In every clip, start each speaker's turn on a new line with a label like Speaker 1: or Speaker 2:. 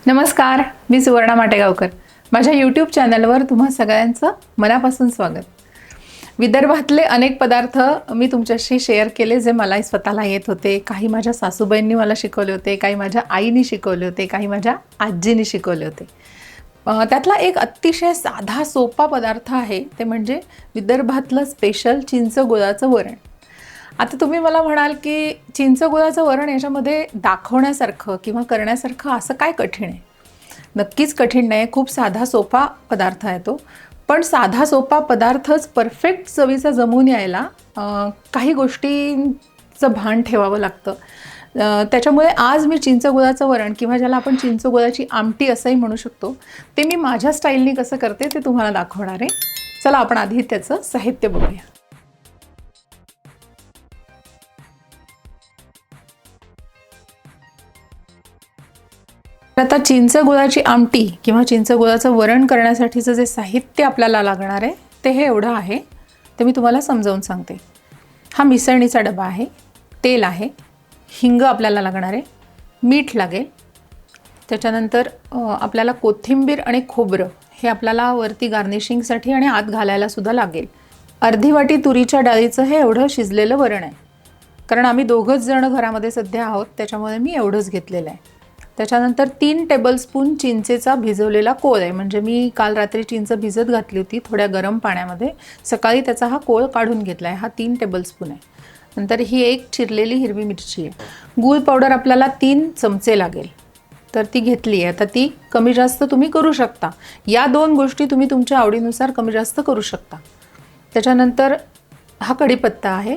Speaker 1: नमस्कार, मी सुवर्णा माटेगावकर. माझ्या यूट्यूब चॅनलवर तुम्हा सगळ्यांचं मनापासून स्वागत. विदर्भातले अनेक पदार्थ मी तुमच्याशी शेअर केले जे मला स्वतःला येत होते. काही माझ्या सासूबाईंनी मला शिकवले होते, काही माझ्या आईनी शिकवले होते, काही माझ्या आजीनी शिकवले होते. त्यातला एक अतिशय साधा सोपा पदार्थ आहे ते म्हणजे विदर्भातलं स्पेशल चिंच गुळाचं वरण. आता तुम्ही मला म्हणाल की चिंच गुळाचं वरण याच्यामध्ये दाखवण्यासारखं किंवा करण्यासारखं असं काय कठीण आहे? नक्कीच कठीण नाही, खूप साधा सोपा पदार्थ आहे तो. पण साधा सोपा पदार्थच परफेक्ट चवीचा जमून यायला काही गोष्टींचं भान ठेवावं लागतं. त्याच्यामुळे आज मी चिंच गुळाचं वरण किंवा ज्याला आपण चिंच गुळाची आमटी असंही म्हणू शकतो, ते मी माझ्या स्टाईलनी कसं करते ते तुम्हाला दाखवणार आहे. चला आपण आधी त्याचं साहित्य बघूया. आता चिंच गुळाची आमटी किंवा चिंच गुळाचं वरण करण्यासाठीचं जे साहित्य आपल्याला लागणार आहे ते हे एवढं आहे. ते मी तुम्हाला समजावून सांगते. हा मिसळणीचा डबा आहे, तेल आहे, हिंग आपल्याला लागणार आहे, मीठ लागेल. त्याच्यानंतर आपल्याला कोथिंबीर आणि खोबरं हे आपल्याला वरती गार्निशिंगसाठी आणि आत घालायला सुद्धा लागेल. अर्धी वाटी तुरीच्या डाळीचं हे एवढं शिजलेलं वरण आहे, कारण आम्ही दोघंच जण घरामध्ये सध्या आहोत, त्याच्यामुळे मी एवढंच घेतलेलं आहे. त्याच्यानंतर 3 टेबलस्पून चिंचेचा भिजवलेला कोळ आहे. म्हणजे मी काल रात्री चिंच भिजत घातली होती थोड्या गरम पाण्यामध्ये, सकाळी त्याचा हा कोळ काढून घेतला आहे. हा 3 टेबलस्पून आहे. नंतर ही एक चिरलेली हिरवी मिरची आहे. गूळ पावडर आपल्याला 3 चमचे लागेल, तर ती घेतली आहे. आता ती कमी जास्त तुम्ही करू शकता. या 2 गोष्टी तुम्ही तुमच्या आवडीनुसार कमी जास्त करू शकता. त्याच्यानंतर हा कढीपत्ता आहे.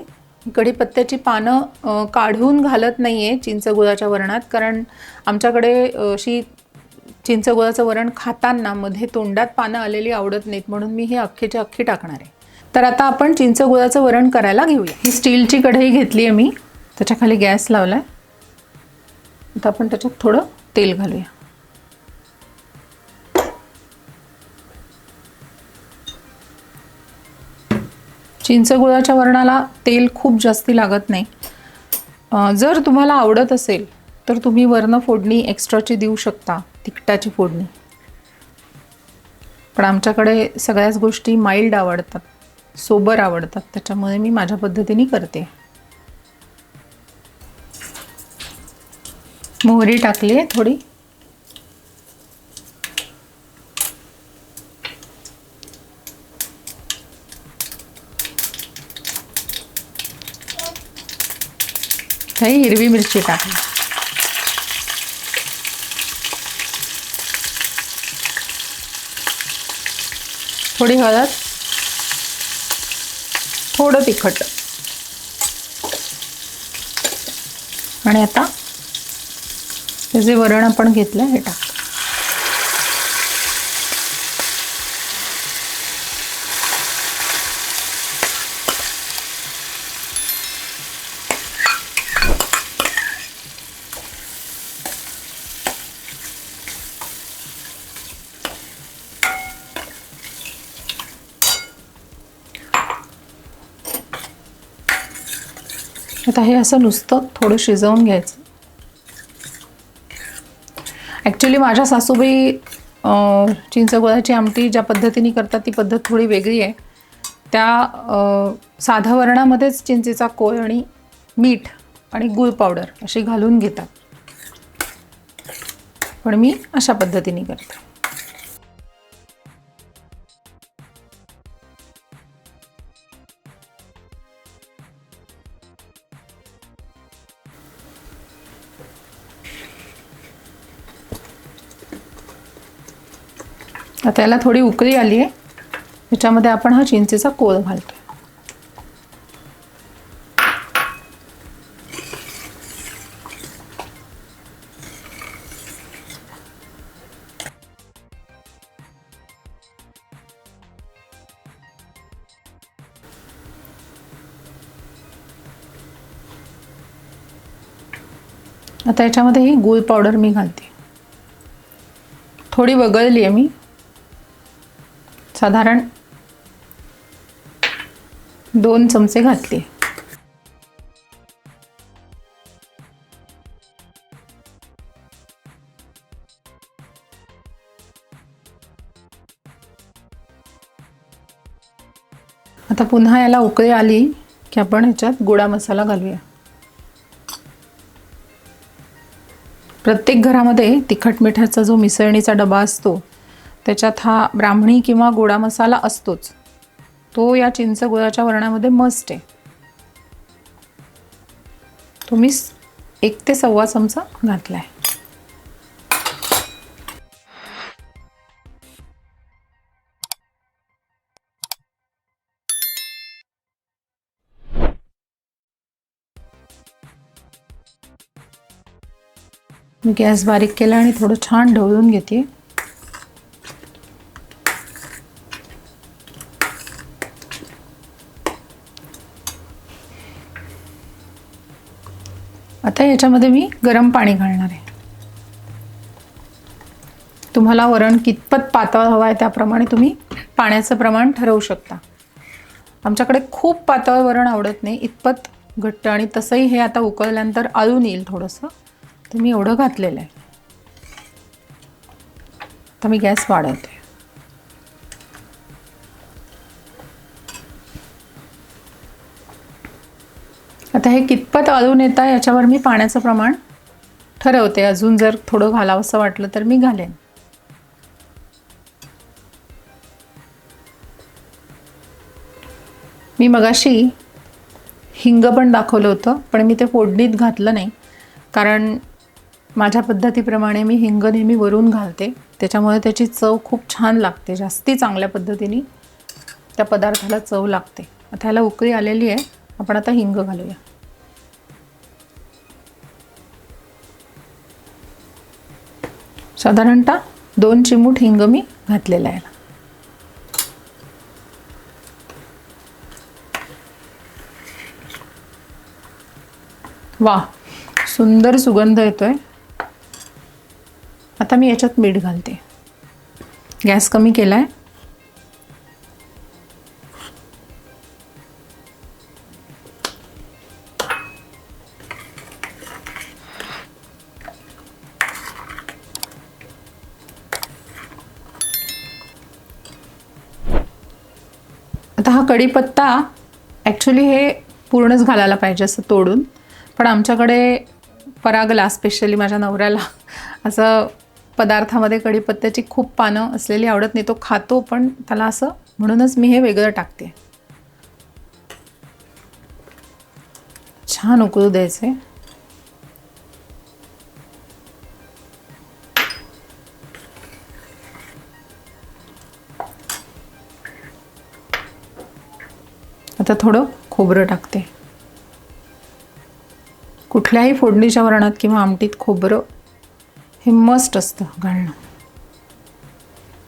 Speaker 1: कढीपत्त्याची पानं काढून घालत नाही आहे चिंच गुळाच्या वरणात, कारण आमच्याकडे अशी चिंच गुळाचं वरण खाताना मध्ये तोंडात पानं आलेली आवडत नाहीत, म्हणून मी हे अख्खीच्या अख्खी टाकणार आहे. तर आता आपण चिंच गुळाचं वरण करायला घेऊया. ही स्टीलची कढई घेतली आहे मी, त्याच्याखाली गॅस लावला आहे. आता आपण त्याच्यात थोडं तेल घालूया. चिंच गुळाच्या वरणाला तेल खूप जास्ती लागत नाही. जर तुम्हाला आवडत असेल तर तुम्ही वरनं फोडणी एक्स्ट्राची देऊ शकता, तिखटाची फोडणी. पण आमच्याकडे सगळ्याच गोष्टी माइल्ड आवडतात, सोबर आवडतात, त्याच्यामुळे मी माझ्या पद्धतीने करते. मोहरी टाकली आहे थोडी. काही हिरवी मिरची टाकली. थोडी हळद, थोडं तिखट. आणि आता हे जे वरण आपण घेतलं हे टाक. आता हे असं नुसतं थोडं शिजवून घ्यायचं. ॲक्च्युली माझ्या सासूबाई चिंच गुळाची आमटी ज्या पद्धतीने करतात ती पद्धत थोडी वेगळी आहे. त्या साध्या वरणामध्येच चिंचेचा कोळ आणि मीठ आणि गूळ पावडर अशी घालून घेतात, पण मी अशा पद्धतीने करते. आता याला थोडी उकळी आली आहे, त्याच्यामध्ये आपण हा चिंचेचा कोळ घालतो. आता याच्यामध्ये ही गूळ पावडर मी घालते. थोडी वगळली आहे मी, साधारण 2 चमचे घातले. आता पुन्हा याला उकळी आली की आपण ह्याच्यात गोडा मसाला घालूया. प्रत्येक घरामध्ये तिखट मिठाचा जो मिसळणीचा डबा असतो त्याच्यात हा ब्राह्मणी किंवा गोडा मसाला असतोच. तो या चिंच गुळाच्या वरणामध्ये मस्ट आहे. तो मी 1 ते सव्वा चमचा घातलाय. मी गॅस बारीक केला आणि थोडं छान ढवळून घेते. आता याच्यामध्ये मी गरम पाणी घालणार आहे. तुम्हाला वरण कितपत पातळ हवं आहे त्याप्रमाणे तुम्ही पाण्याचं प्रमाण ठरवू शकता. आमच्याकडे खूप पातळ वरण आवडत नाही, इतपत घट्ट, आणि तसंही हे आता उकळल्यानंतर आळून येईल थोडंसं, तर मी एवढं घातलेलं आहे. आता मी गॅस वाढवते. आता हे कितपत आळून येतं आहे याच्यावर मी पाण्याचं प्रमाण ठरवते. अजून जर थोडं घालावंसं वाटलं तर मी घालेन. मी मगाशी हिंग पण दाखवलं होतं, पण मी ते फोडणीत घातलं नाही, कारण माझ्या पद्धतीप्रमाणे मी हिंग नेहमी वरून घालते. त्याच्यामुळे त्याची चव खूप छान लागते, जास्ती चांगल्या पद्धतीने त्या पदार्थाला चव लागते. आता ह्याला उकळी आलेली आहे, आपण आता हिंग घालूया. साधारणतः 2 चिमूट हिंग मी घातलेला आहे. वा, सुंदर सुगंध येतोय. आता मी याच्यात मीठ घालते. गॅस कमी केलाय. आता हा कढीपत्ता ॲक्च्युली हे पूर्णच घालायला पाहिजे असं तोडून, पण आमच्याकडे परागला, स्पेशली माझ्या नवऱ्याला, असं पदार्थामध्ये कढीपत्त्याची खूप पानं असलेली आवडत नाही. तो खातो, पण त्याला असं, म्हणूनच मी हे वेगळं टाकते. छान उकळू द्यायचे. आता थोडं खोबरं टाकते. कुठल्याही फोडणीच्या वरणात किंवा आमटीत खोबरं हे मस्ट असतं घालणं.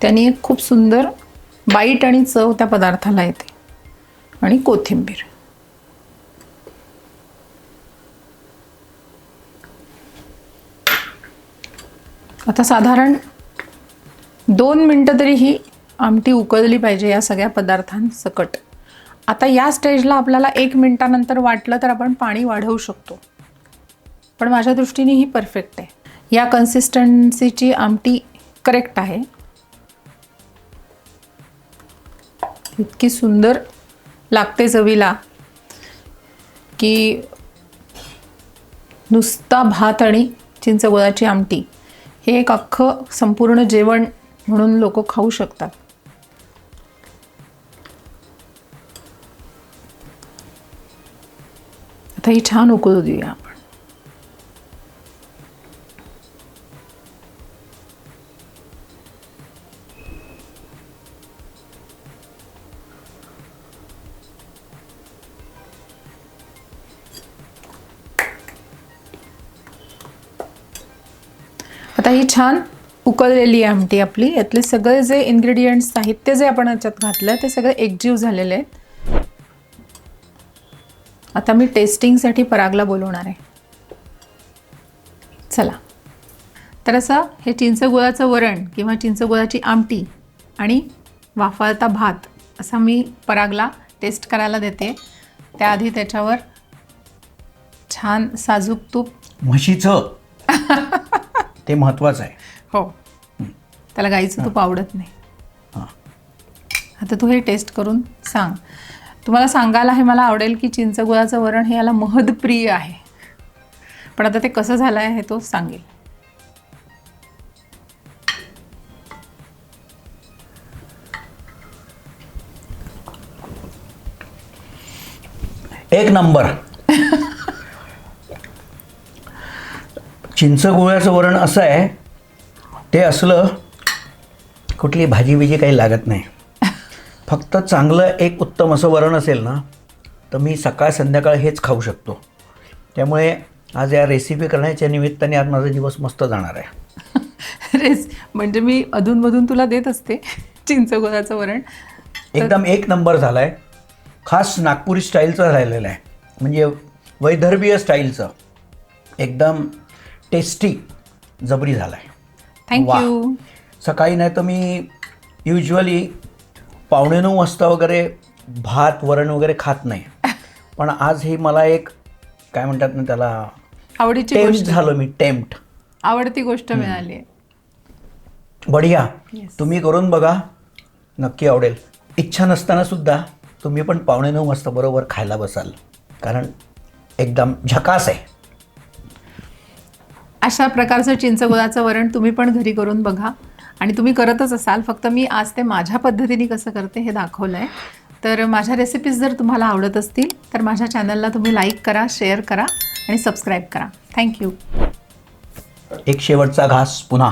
Speaker 1: त्याने एक खूप सुंदर बाईट आणि चव त्या पदार्थाला येते. आणि कोथिंबीर. आता साधारण 2 मिनटं तरी ही आमटी उकळली पाहिजे या सगळ्या पदार्थांसकट. आता या स्टेजला आपल्याला 1 मिनिटानंतर वाटलं तर आपण पाणी वाढवू शकतो, पण माझ्या दृष्टीने ही परफेक्ट आहे. या कन्सिस्टन्सीची आमटी करेक्ट आहे. इतकी सुंदर लागते चवीला की नुसता भात आणि चिंचगुळाची आमटी हे एक अख्खं संपूर्ण जेवण म्हणून लोक खाऊ शकतात. आता ही छान उकळू देऊया आपण. आता ही छान उकळलेली आहे आमटी आपली. यातले सगळे जे इन्ग्रेडियंट्स, साहित्य जे आपण याच्यात घातलं ते सगळे एकजीव झालेले आहेत. आता मी टेस्टिंगसाठी परागला बोलवणार आहे. चला, तर असं हे चिंचगुळाचं वरण किंवा चिंचगुळाची आमटी आणि वाफाळता भात असा मी परागला टेस्ट करायला देते. त्याआधी त्याच्यावर छान साजूक तूप,
Speaker 2: म्हशीचं ते महत्त्वाचं आहे.
Speaker 1: हो, त्याला गाईचं तूप आवडत नाही. आता तू हे टेस्ट करून सांग. तुम्हाला सांगायला हे मला आवडेल की चिंच गुळाचं वरण हे याला महदप्रिय आहे, पण आता ते कसं झालं आहे हे तो सांगेल.
Speaker 2: एक नंबर. चिंच गुळाचं वरण असं आहे, ते असलं कुठली भाजी बिजी काही लागत नाही. फक्त चांगलं एक उत्तम असं वरण असेल ना, तर मी सकाळ संध्याकाळ हेच खाऊ शकतो. त्यामुळे आज या रेसिपी करण्याच्या निमित्ताने आज माझा दिवस मस्त जाणार आहे.
Speaker 1: म्हणजे मी अधूनमधून तुला देत असते चिंच गुळाचं वरण.
Speaker 2: एकदम एक नंबर झाला आहे. खास नागपुरी स्टाईलचं राहिलेलं आहे, म्हणजे वैदर्भीय स्टाईलचं. एकदम टेस्टी जबरी झाला आहे.
Speaker 1: थँक्यू.
Speaker 2: सकाळी नाही तर मी युजली 9:15 वाजता वगैरे भात वरण वगैरे खात नाही, पण आज हे मला एक काय म्हणतात ना त्याला,
Speaker 1: आवडीची
Speaker 2: टेम्प्ट
Speaker 1: गोष्ट
Speaker 2: झालो मी, टेम्प्ट.
Speaker 1: आवडती गोष्ट मिळाली आहे.
Speaker 2: बढिया.
Speaker 1: Yes.
Speaker 2: तुम्ही करून बघा, नक्की आवडेल. इच्छा नसताना सुद्धा तुम्ही पण 9:15 वाजता बरोबर खायला बसाल, कारण एकदम झकास आहे.
Speaker 1: अशा प्रकारचं चिंच गुळाचं वरण तुम्ही पण घरी करून बघा, आणि तुम्ही करतच असाल. फक्त मी आज ते माझ्या पद्धतीने कसं करते हे दाखवलं आहे. तर माझ्या रेसिपीज जर तुम्हाला आवडत असतील तर माझ्या चॅनलला तुम्ही लाईक करा, शेअर करा आणि सबस्क्राईब करा. थँक्यू.
Speaker 2: एक शेवटचा घास पुन्हा.